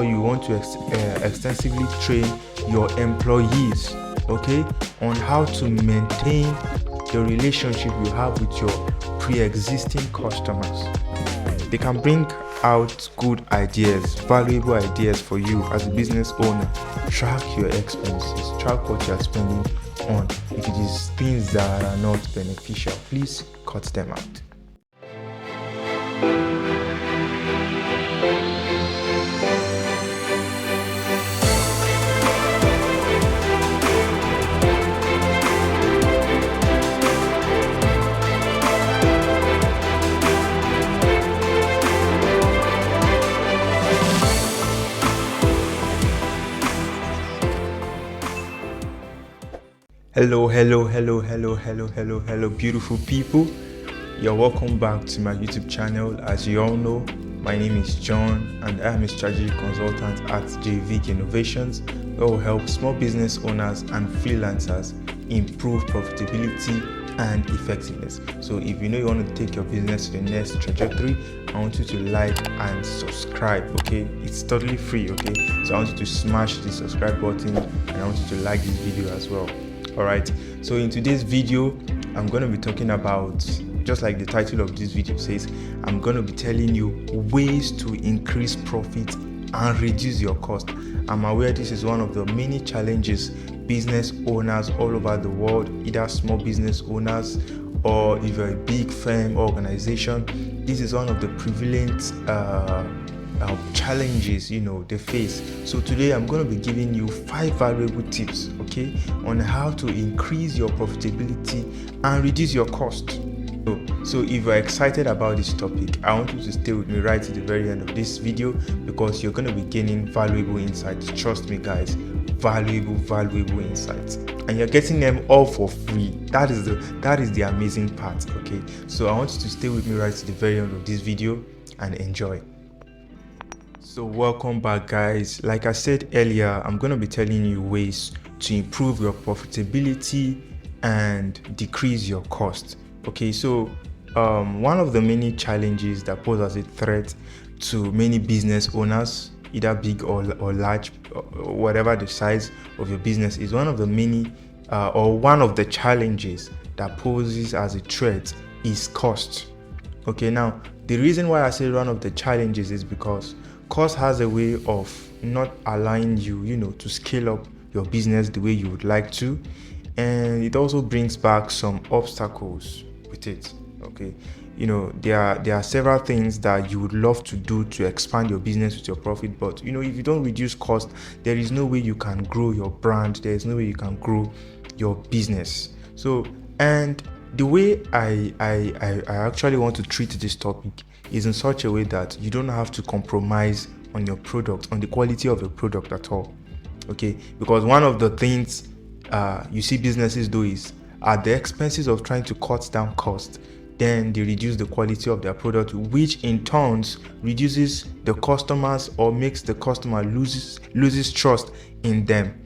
you want to extensively train your employees, okay, on how to maintain the relationship you have with your pre-existing customers. They can bring out good ideas, valuable ideas for you as a business owner. Track your expenses, track what you are spending on. If it is things that are not beneficial, please cut them out. Hello, beautiful people. You're welcome back to my YouTube channel. As you all know, my name is John and I am a strategy consultant at JVIC Innovations, where we help small business owners and freelancers improve profitability and effectiveness. So if you know you want to take your business to the next trajectory, I want you to like and subscribe, okay? It's totally free, okay? So I want you to smash the subscribe button and I want you to like this video as well. Alright, so in today's video, I'm going to be talking about, just like the title of this video says, I'm going to be telling you ways to increase profit and reduce your cost. I'm aware this is one of the many challenges business owners all over the world, either small business owners or if you're a big firm or organization, this is one of the prevalent challenges they face. So today I'm going to be giving you 5 valuable tips, okay, on how to increase your profitability and reduce your cost. So if you're excited about this topic, I want you to stay with me right to the very end of this video, because you're going to be gaining valuable insights. Trust me guys, valuable insights, and you're getting them all for free. That is the amazing part, okay? So I want you to stay with me right to the very end of this video and enjoy. So welcome back guys. Like I said earlier, I'm going to be telling you ways to improve your profitability and decrease your cost. Okay, so one of the many challenges that pose as a threat to many business owners, either big or large, or whatever the size of your business is, one of the many one of the challenges that poses as a threat is cost. Okay, now the reason why I say one of the challenges is because cost has a way of not allowing you to scale up your business the way you would like to, and it also brings back some obstacles with it. Okay, there are several things that you would love to do to expand your business with your profit, but if you don't reduce cost, there is no way you can grow your brand, there is no way you can grow your business. So, and the way I actually want to treat this topic is in such a way that you don't have to compromise on your product, on the quality of your product at all. Okay, because one of the things you see businesses do is, at the expenses of trying to cut down cost, then they reduce the quality of their product, which in turn reduces the customers or makes the customer loses trust in them.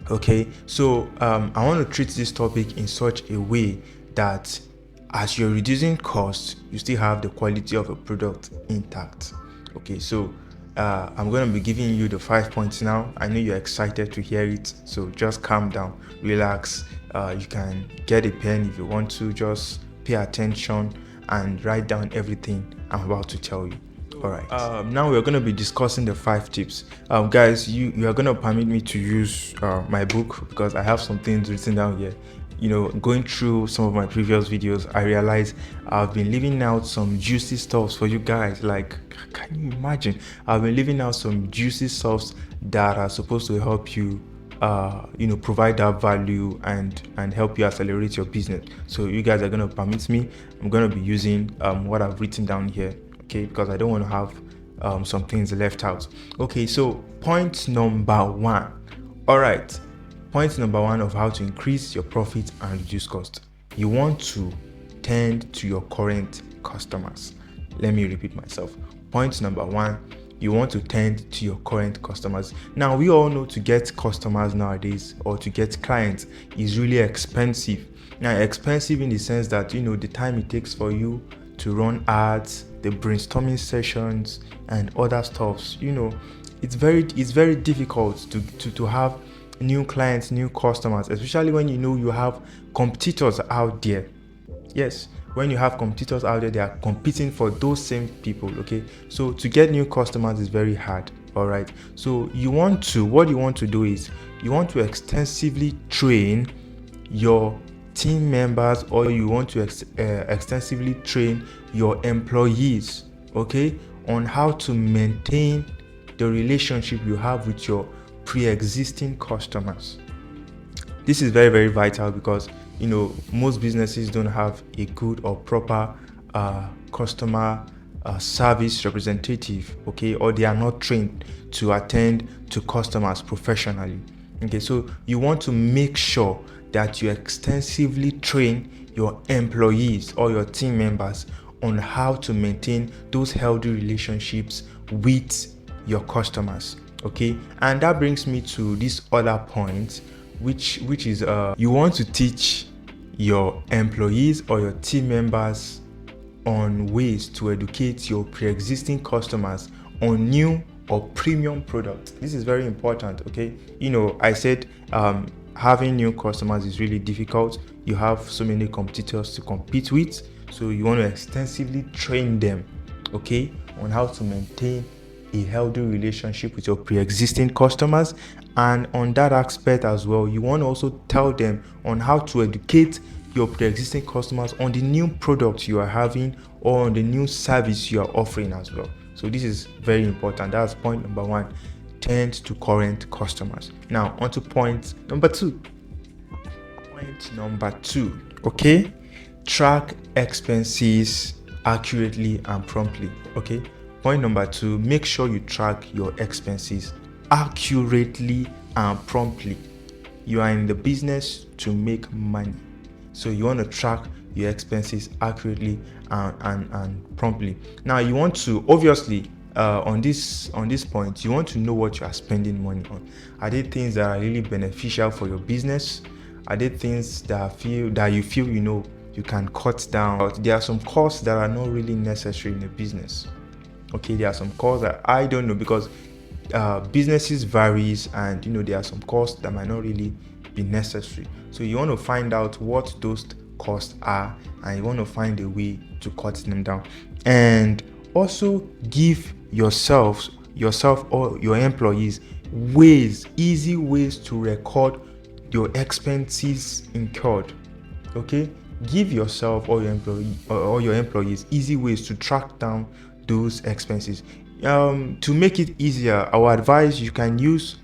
Okay, so I want to treat this topic in such a way that as you're reducing costs, you still have the quality of a product intact. Okay, so I'm going to be giving you the 5 points now. I know you're excited to hear it, so just calm down, relax. You can get a pen if you want to, just pay attention and write down everything I'm about to tell you. All right, now we're going to be discussing the 5 tips. Guys, you are going to permit me to use my book, because I have some things written down here. Going through some of my previous videos, I realized I've been leaving out some juicy stuffs for you guys. Like, can you imagine? I've been leaving out some juicy stuffs that are supposed to help you provide that value and help you accelerate your business. So you guys are going to permit me. I'm going to be using what I've written down here, okay, because I don't want to have some things left out. Okay, so point number 1. All right, point number 1 of how to increase your profit and reduce cost. You want to tend to your current customers. Let me repeat myself. Point number 1, you want to tend to your current customers. Now, we all know to get customers nowadays, or to get clients, is really expensive. Now, expensive in the sense that the time it takes for you to run ads, the brainstorming sessions and other stuffs, it's very difficult to have new clients, new customers, especially when you know you have competitors out there. Yes, when you have competitors out there, they are competing for those same people. Okay, so to get new customers is very hard. All right, so what you want to do is you want to extensively train your team members, or you want to extensively train your employees, okay, on how to maintain the relationship you have with your pre-existing customers. This is very, very vital because most businesses don't have a good or proper customer service representative, okay, or they are not trained to attend to customers professionally. Okay, so you want to make sure that you extensively train your employees or your team members on how to maintain those healthy relationships with your customers. Okay, and that brings me to this other point, which is you want to teach your employees or your team members on ways to educate your pre-existing customers on new or premium products. This is very important. Okay, I said having new customers is really difficult. You have so many competitors to compete with, so you want to extensively train them, okay, on how to maintain a healthy relationship with your pre-existing customers. And on that aspect as well, you want to also tell them on how to educate your pre-existing customers on the new products you are having or on the new service you are offering as well. So this is very important. That's point number 1. Tend to current customers. Now on to point number 2. Okay, track expenses accurately and promptly. Okay, point number 2, make sure you track your expenses accurately and promptly. You are in the business to make money, so you want to track your expenses accurately and promptly. Now you want to obviously on this point, you want to know what you are spending money on. Are they things that are really beneficial for your business? Are they things that you feel you can cut down? There are some costs that are not really necessary in a business. Okay, there are some costs that I don't know, because businesses varies, and there are some costs that might not really be necessary. So you want to find out what those costs are, and you want to find a way to cut them down. And also give yourself or your employees easy ways to record your expenses incurred. Okay, give yourself or your employees easy ways to track down those expenses. To make it easier, I would advise you can use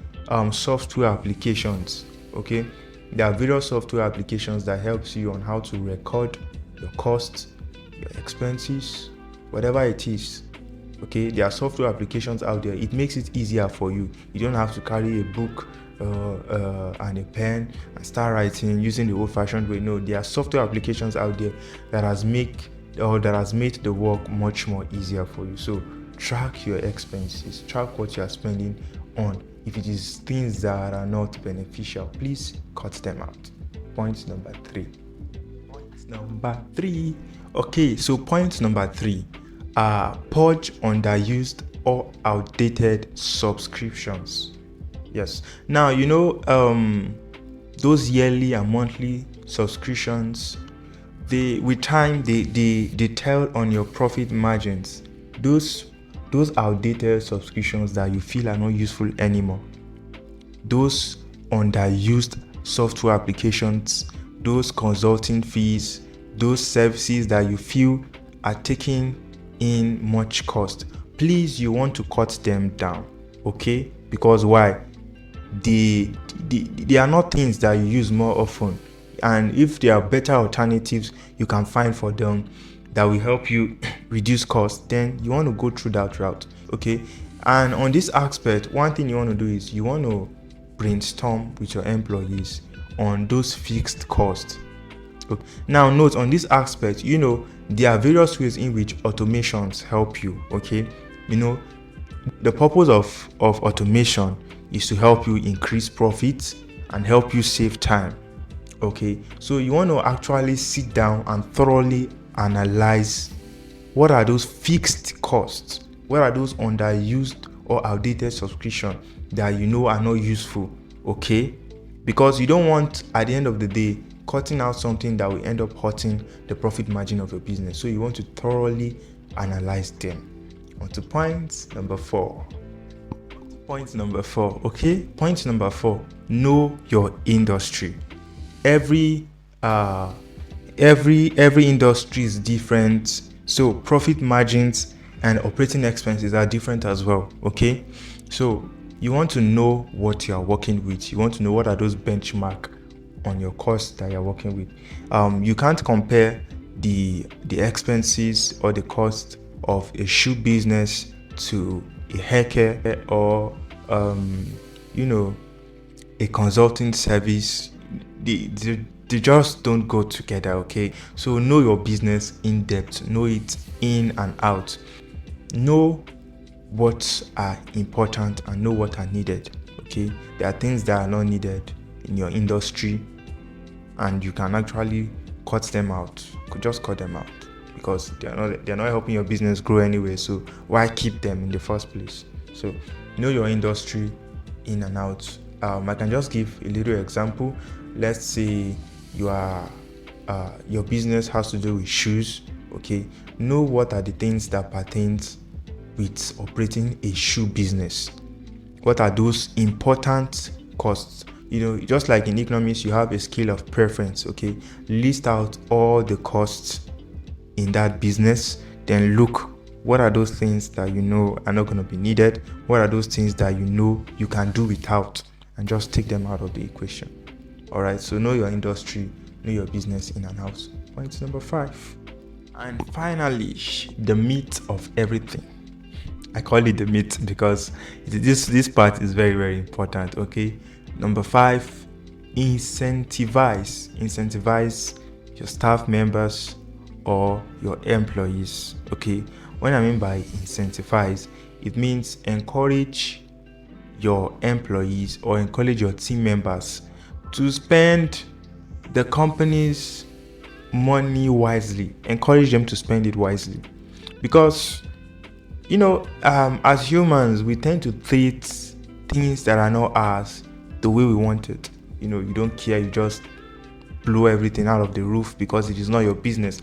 software applications. Okay, there are various software applications that helps you on how to record your costs, your expenses, whatever it is. Okay, there are software applications out there. It makes it easier for you. You don't have to carry a book and a pen and start writing using the old-fashioned way. No, there are software applications out there that has made the work much more easier for you. So track your expenses, track what you are spending on. If it is things that are not beneficial, please cut them out. Point number 3. Okay, so point number 3, purge underused or outdated subscriptions. Yes. Now those yearly and monthly subscriptions, with time they tell on your profit margins. Those outdated subscriptions that you feel are not useful anymore, those underused software applications, those consulting fees, those services that you feel are taking in much cost, please, you want to cut them down. Okay, because why? They are not things that you use more often, and if there are better alternatives you can find for them that will help you reduce costs, then you want to go through that route. Okay, and on this aspect, one thing you want to do is you want to brainstorm with your employees on those fixed costs. Okay. Now note on this aspect, there are various ways in which automations help you. Okay, the purpose of automation is to help you increase profits and help you save time. Okay, so you want to actually sit down and thoroughly analyze what are those fixed costs, what are those underused or outdated subscription that you know are not useful, okay? Because you don't want, at the end of the day, cutting out something that will end up hurting the profit margin of your business. So you want to thoroughly analyze them. On to point number 4. Point number 4, okay? Point number 4, know your industry. Every industry is different, so profit margins and operating expenses are different as well, okay? So you want to know what you are working with. You want to know what are those benchmark on your costs that you're working with. You can't compare the expenses or the cost of a shoe business to a hair care or a consulting service. They just don't go together, okay? So know your business in depth, know it in and out, know what are important and know what are needed, okay? There are things that are not needed in your industry and you can actually cut them out. You could just cut them out because they're not helping your business grow anyway, so why keep them in the first place? So know your industry in and out. I can just give a little example. Let's say your business has to do with shoes, okay? Know what are the things that pertains with operating a shoe business. What are those important costs? Just like in economics, you have a scale of preference, okay? List out all the costs in that business, then look, what are those things that you know are not going to be needed? What are those things that you know you can do without, and just take them out of the equation. All right, so know your industry, know your business in and out. Point number 5. And finally, the meat of everything. I call it the meat because this part is very, very important, okay? Number 5, incentivize your staff members or your employees, okay? When I mean by incentivize, it means encourage your employees or encourage your team members to spend the company's money wisely. Encourage them to spend it wisely, because as humans, we tend to treat things that are not ours the way we want it. You don't care, you just blow everything out of the roof because it is not your business.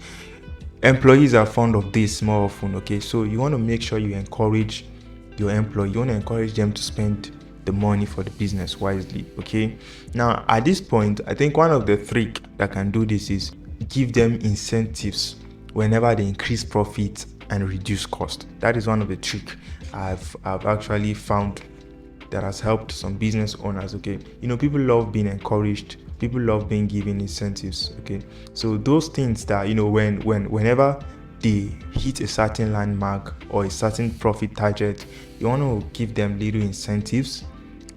Employees are fond of this more often, okay? So you want to make sure you encourage your employee. You want to encourage them to spend the money for the business wisely, okay? Now, at this point, I think one of the trick that can do this is give them incentives whenever they increase profit and reduce cost. That is one of the trick I've actually found that has helped some business owners, okay? People love being encouraged. People love being given incentives, okay? So those things that, whenever they hit a certain landmark or a certain profit target, you want to give them little incentives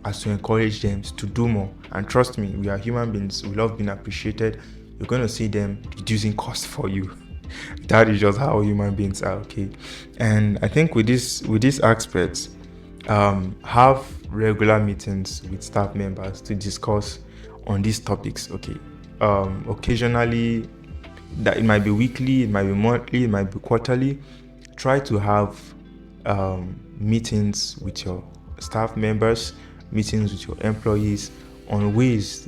as to encourage them to do more. And trust me, we are human beings. We love being appreciated. You're going to see them reducing cost for you. That is just how human beings are, okay? And I think with these aspects, have regular meetings with staff members to discuss on these topics, okay? Occasionally, that it might be weekly, it might be monthly, it might be quarterly. Try to have meetings with your staff members, meetings with your employees on ways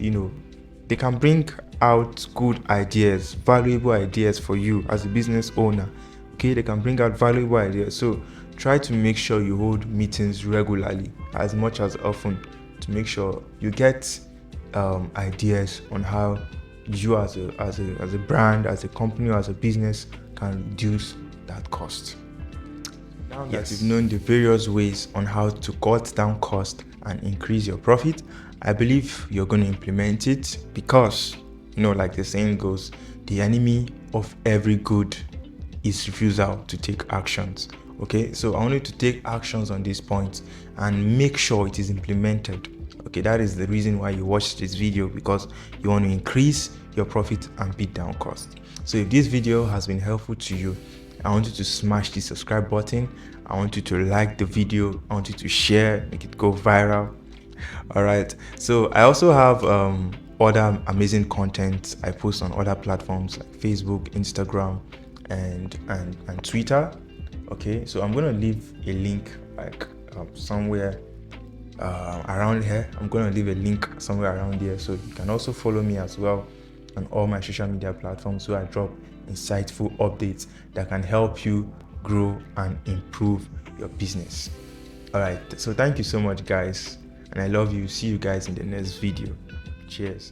they can bring out good ideas, valuable ideas for you as a business owner, okay? They can bring out valuable ideas. So try to make sure you hold meetings regularly, as much as often, to make sure you get ideas on how you as a brand, as a company, or as a business can reduce that cost. Now that you've known the various ways on how to cut down cost and increase your profit, I believe you're going to implement it, because like the saying goes, the enemy of every good is refusal to take actions. Okay, so I want you to take actions on this point and make sure it is implemented. Okay, that is the reason why you watched this video, because you want to increase your profit and beat down cost. So if this video has been helpful to you, I want you to smash the subscribe button. I want you to like the video. I want you to share, make it go viral. All right, so I also have other amazing content I post on other platforms like Facebook, Instagram, and Twitter. Okay, so I'm gonna leave a link somewhere around here. I'm going to leave a link somewhere around here, so you can also follow me as well on all my social media platforms, where I drop insightful updates that can help you grow and improve your business. All right, so thank you so much, guys, and I love you. See you guys in the next video. Cheers.